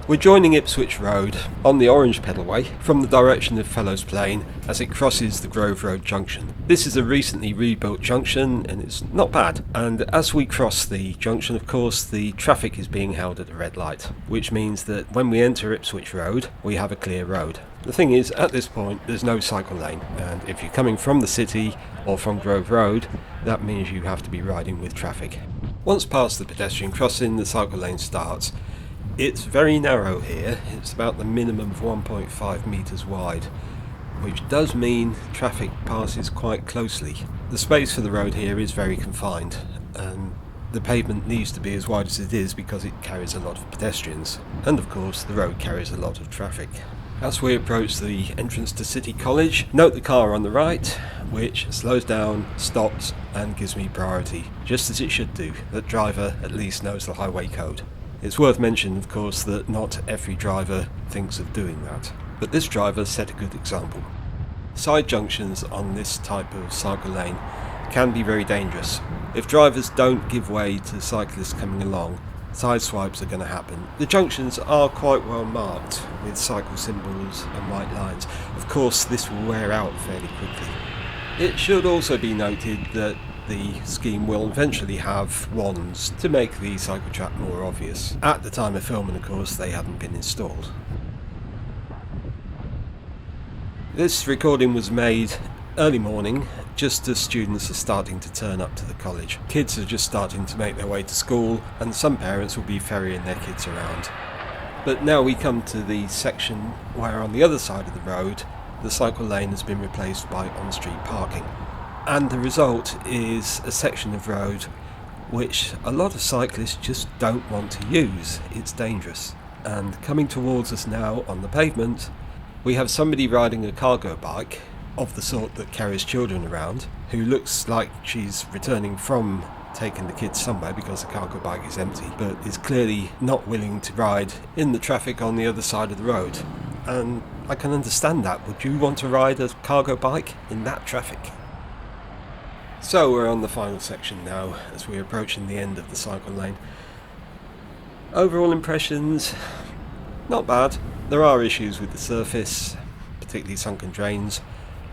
We're joining Ipswich Road on the orange pedalway from the direction of Fellows Plain as it crosses the Grove Road junction. This is a recently rebuilt junction and it's not bad, and as we cross the junction, of course, the traffic is being held at a red light, which means that when we enter Ipswich Road we have a clear road. The thing is, at this point there's no cycle lane, and if you're coming from the city or from Grove Road, that means you have to be riding with traffic. Once past the pedestrian crossing, the cycle lane starts. It's very narrow here. It's about the minimum of 1.5 metres wide, which does mean traffic passes quite closely. The space for the road here is very confined, and the pavement needs to be as wide as it is because it carries a lot of pedestrians, and of course the road carries a lot of traffic. As we approach the entrance to City College, note the car on the right, which slows down, stops and gives me priority, just as it should do. That driver at least knows the highway code. It's worth mentioning, of course, that not every driver thinks of doing that, but this driver set a good example. Side junctions on this type of cycle lane can be very dangerous. If drivers don't give way to cyclists coming along, side swipes are going to happen. The junctions are quite well marked with cycle symbols and white lines. Of course, this will wear out fairly quickly. It should also be noted that the scheme will eventually have wands to make the cycle track more obvious. At the time of filming, of course, they hadn't been installed. This recording was made early morning, just as students are starting to turn up to the college. Kids are just starting to make their way to school, and some parents will be ferrying their kids around. But now we come to the section where on the other side of the road, the cycle lane has been replaced by on-street parking. And the result is a section of road which a lot of cyclists just don't want to use. It's dangerous. And coming towards us now on the pavement, we have somebody riding a cargo bike of the sort that carries children around, who looks like she's returning from taking the kids somewhere because the cargo bike is empty, but is clearly not willing to ride in the traffic on the other side of the road. And I can understand that. Would you want to ride a cargo bike in that traffic? So we're on the final section now as we're approaching the end of the cycle lane. Overall impressions, not bad. There are issues with the surface, particularly sunken drains,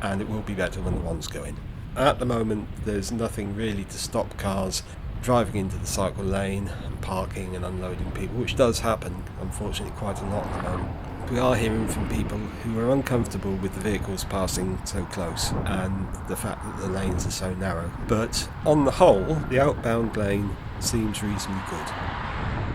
and it will be better when the wands go in. At the moment there's nothing really to stop cars driving into the cycle lane and parking and unloading people, which does happen unfortunately quite a lot at the moment. We are hearing from people who are uncomfortable with the vehicles passing so close and the fact that the lanes are so narrow. But on the whole, the outbound lane seems reasonably good.